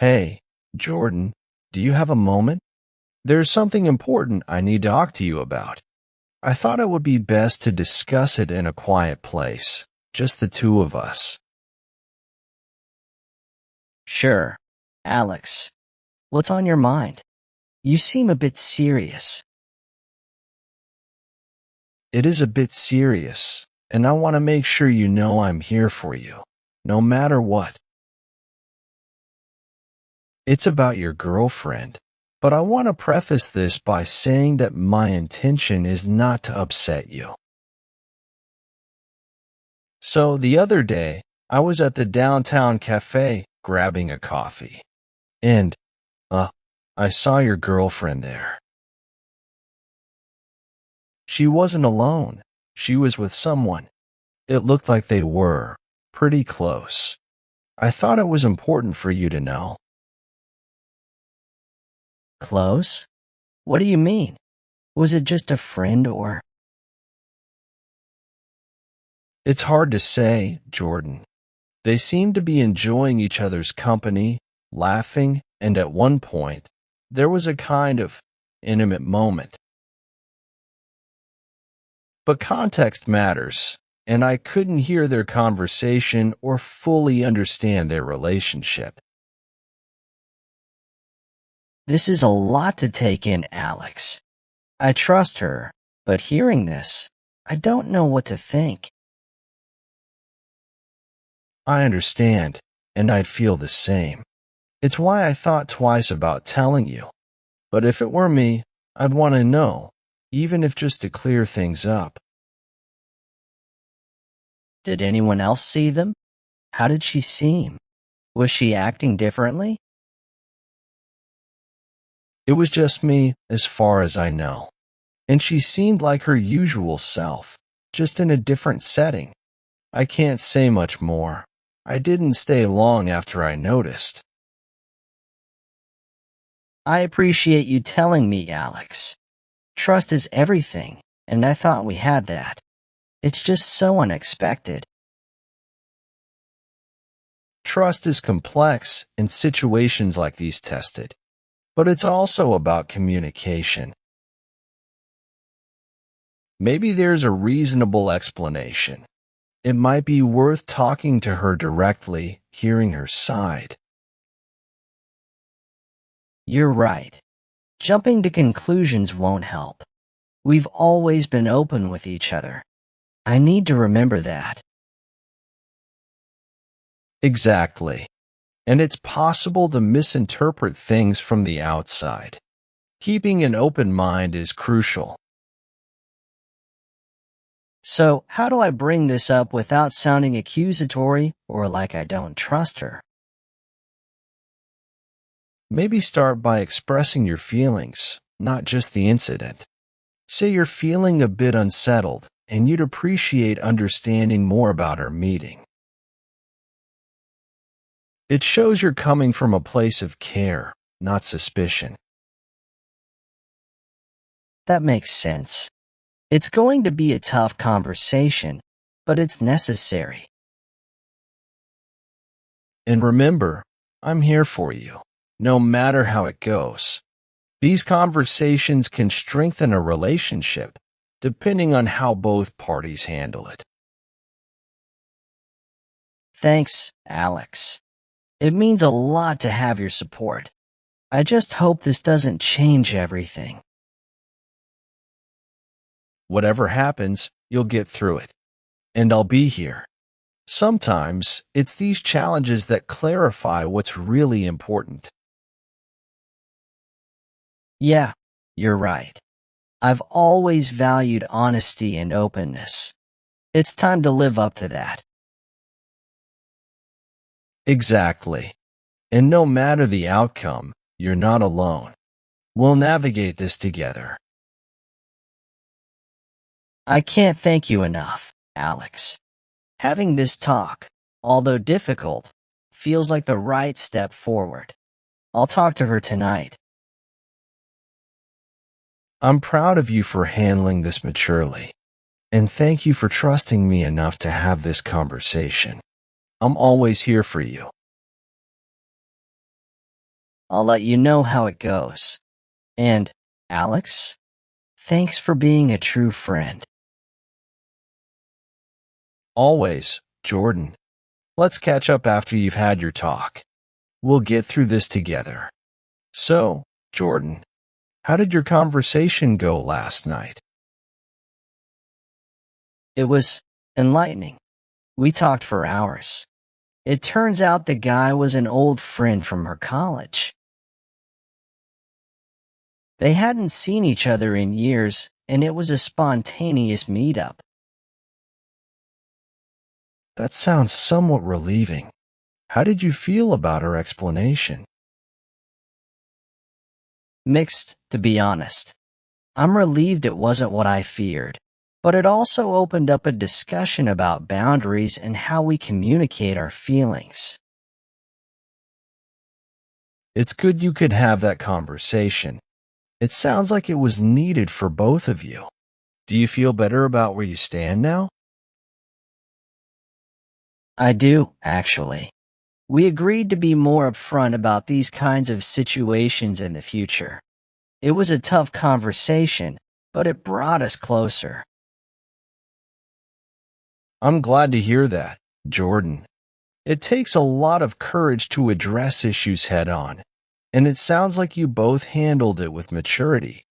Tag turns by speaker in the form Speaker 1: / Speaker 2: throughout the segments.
Speaker 1: Hey, Jordan, do you have a moment? There's something important I need to talk to you about. I thought it would be best to discuss it in a quiet place, just the two of us.
Speaker 2: Sure. Alex, what's on your mind? You seem a bit serious.
Speaker 1: It is a bit serious, and I want to make sure you know I'm here for you, no matter what. It's about your girlfriend, but I want to preface this by saying that my intention is not to upset you. So the other day, I was at the downtown cafe grabbing a coffee, and, uh, I saw your girlfriend there. She wasn't alone. She was with someone. It looked like they were pretty close. I thought it was important for you to know.
Speaker 2: Close? What do you mean? Was it just a friend or?
Speaker 1: It's hard to say, Jordan. They seemed to be enjoying each other's company, laughing, and at one point, there was a kind of intimate moment. But context matters, and I couldn't hear their conversation or fully understand their relationship.
Speaker 2: This is a lot to take in, Alex. I trust her, but hearing this, I don't know what to think.
Speaker 1: I understand, and I'd feel the same. It's why I thought twice about telling you. But if it were me, I'd want to know, even if just to clear things up.
Speaker 2: Did anyone else see them? How did she seem? Was she acting differently?
Speaker 1: It was just me, as far as I know. And she seemed like her usual self, just in a different setting. I can't say much more. I didn't stay long after I noticed.
Speaker 2: I appreciate you telling me, Alex. Trust is everything, and I thought we had that. It's just so unexpected.
Speaker 1: Trust is complex and situations like these tested, but it's also about communication. Maybe there's a reasonable explanation. It might be worth talking to her directly, hearing her side.
Speaker 2: You're right. Jumping to conclusions won't help. We've always been open with each other. I need to remember that.
Speaker 1: Exactly. And it's possible to misinterpret things from the outside. Keeping an open mind is crucial.
Speaker 2: So, how do I bring this up without sounding accusatory or like I don't trust her?
Speaker 1: Maybe start by expressing your feelings, not just the incident. Say you're feeling a bit unsettled and you'd appreciate understanding more about our meeting. It shows you're coming from a place of care, not suspicion.
Speaker 2: That makes sense. It's going to be a tough conversation, but it's necessary.
Speaker 1: And remember, I'm here for you, no matter how it goes. These conversations can strengthen a relationship, depending on how both parties handle it.
Speaker 2: Thanks, Alex. It means a lot to have your support. I just hope this doesn't change everything.
Speaker 1: Whatever happens, you'll get through it. And I'll be here. Sometimes, it's these challenges that clarify what's really important.
Speaker 2: Yeah, you're right. I've always valued honesty and openness. It's time to live up to that.
Speaker 1: Exactly. And no matter the outcome, you're not alone. We'll navigate this together.
Speaker 2: I can't thank you enough, Alex. Having this talk, although difficult, feels like the right step forward. I'll talk to her tonight.
Speaker 1: I'm proud of you for handling this maturely. And thank you for trusting me enough to have this conversation. I'm always here for you.
Speaker 2: I'll let you know how it goes. And, Alex, thanks for being a true friend.
Speaker 1: Always, Jordan. Let's catch up after you've had your talk. We'll get through this together. So, Jordan, how did your conversation go last night?
Speaker 2: It was enlightening. We talked for hours. It turns out the guy was an old friend from her college. They hadn't seen each other in years, and it was a spontaneous meetup.
Speaker 1: That sounds somewhat relieving. How did you feel about her explanation?
Speaker 2: Mixed, to be honest. I'm relieved it wasn't what I feared, but it also opened up a discussion about boundaries and how we communicate our feelings.
Speaker 1: It's good you could have that conversation. It sounds like it was needed for both of you. Do you feel better about where you stand now?
Speaker 2: I do, actually. We agreed to be more upfront about these kinds of situations in the future. It was a tough conversation, but it brought us closer.
Speaker 1: I'm glad to hear that, Jordan. It takes a lot of courage to address issues head on, and it sounds like you both handled it with maturity.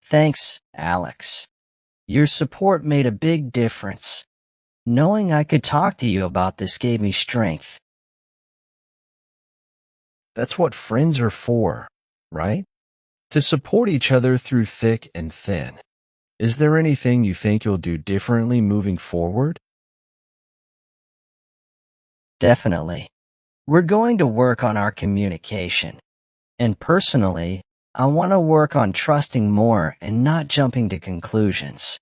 Speaker 2: Thanks, Alex. Your support made a big difference. Knowing I could talk to you about this gave me strength.
Speaker 1: That's what friends are for, right? To support each other through thick and thin. Is there anything you think you'll do differently moving forward?
Speaker 2: Definitely. We're going to work on our communication. And personally, I want to work on trusting more and not jumping to conclusions.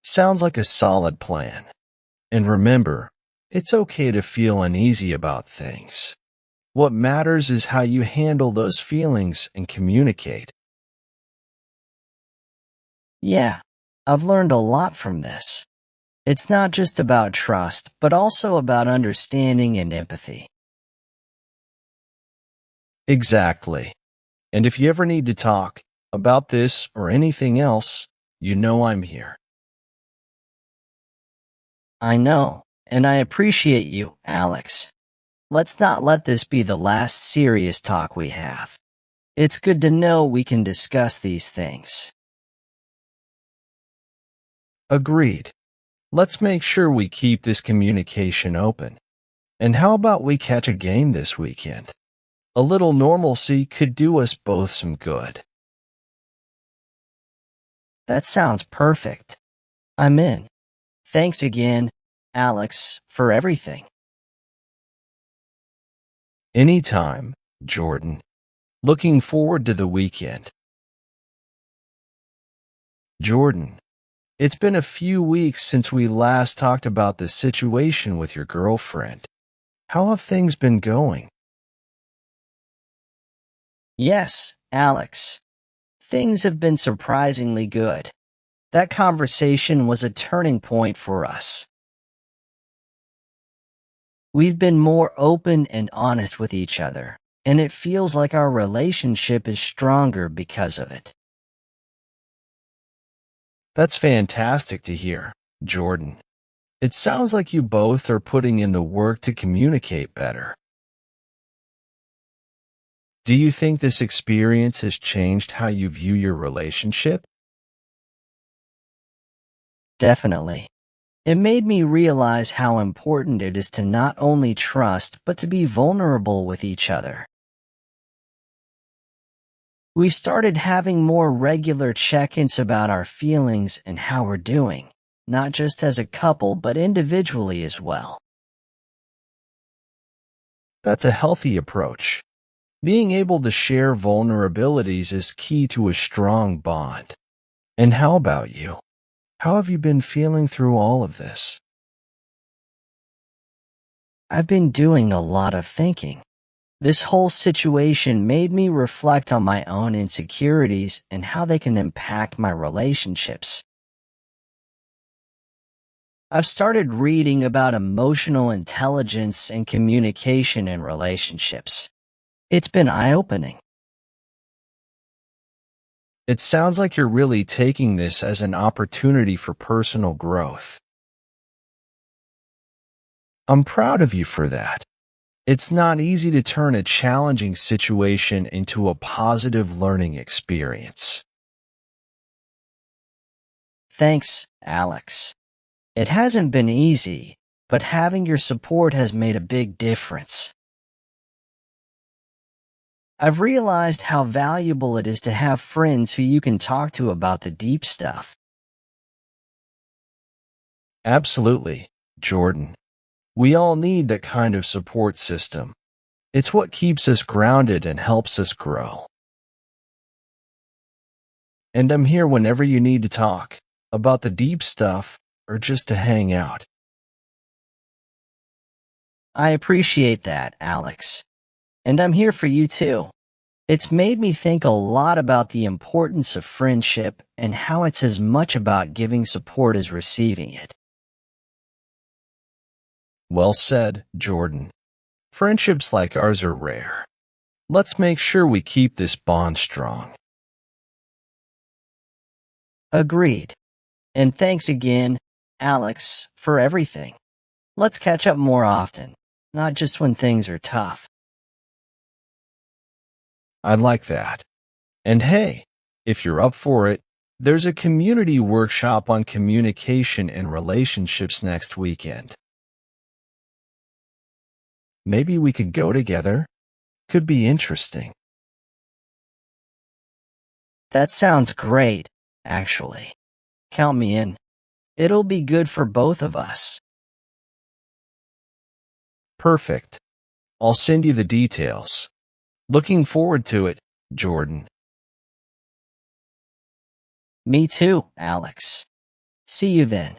Speaker 1: Sounds like a solid plan. And remember, it's okay to feel uneasy about things. What matters is how you handle those feelings and communicate.
Speaker 2: Yeah, I've learned a lot from this. It's not just about trust, but also about understanding and empathy.
Speaker 1: Exactly. And if you ever need to talk about this or anything else, you know I'm here.
Speaker 2: I know, and I appreciate you, Alex. Let's not let this be the last serious talk we have. It's good to know we can discuss these things.
Speaker 1: Agreed. Let's make sure we keep this communication open. And how about we catch a game this weekend? A little normalcy could do us both some good.
Speaker 2: That sounds perfect. I'm in. Thanks again, Alex, for everything.
Speaker 1: Anytime, Jordan. Looking forward to the weekend. Jordan, it's been a few weeks since we last talked about the situation with your girlfriend. How have things been going?
Speaker 2: Yes, Alex. Things have been surprisingly good. That conversation was a turning point for us. We've been more open and honest with each other, and it feels like our relationship is stronger because of it.
Speaker 1: That's fantastic to hear, Jordan. It sounds like you both are putting in the work to communicate better. Do you think this experience has changed how you view your relationship?
Speaker 2: Definitely. It made me realize how important it is to not only trust, but to be vulnerable with each other. We started having more regular check-ins about our feelings and how we're doing, not just as a couple, but individually as well.
Speaker 1: That's a healthy approach. Being able to share vulnerabilities is key to a strong bond. And how about you? How have you been feeling through all of this?
Speaker 2: I've been doing a lot of thinking. This whole situation made me reflect on my own insecurities and how they can impact my relationships. I've started reading about emotional intelligence and communication in relationships. It's been eye-opening.
Speaker 1: It sounds like you're really taking this as an opportunity for personal growth. I'm proud of you for that. It's not easy to turn a challenging situation into a positive learning experience.
Speaker 2: Thanks, Alex. It hasn't been easy, but having your support has made a big difference. I've realized how valuable it is to have friends who you can talk to about the deep stuff.
Speaker 1: Absolutely, Jordan. We all need that kind of support system. It's what keeps us grounded and helps us grow. And I'm here whenever you need to talk about the deep stuff or just to hang out.
Speaker 2: I appreciate that, Alex. And I'm here for you too. It's made me think a lot about the importance of friendship and how it's as much about giving support as receiving it.
Speaker 1: Well said, Jordan. Friendships like ours are rare. Let's make sure we keep this bond strong.
Speaker 2: Agreed. And thanks again, Alex, for everything. Let's catch up more often, not just when things are tough.
Speaker 1: I like that. And hey, if you're up for it, there's a community workshop on communication and relationships next weekend. Maybe we could go together. Could be interesting.
Speaker 2: That sounds great, actually. Count me in. It'll be good for both of us.
Speaker 1: Perfect. I'll send you the details. Looking forward to it, Jordan.
Speaker 2: Me too, Alex. See you then.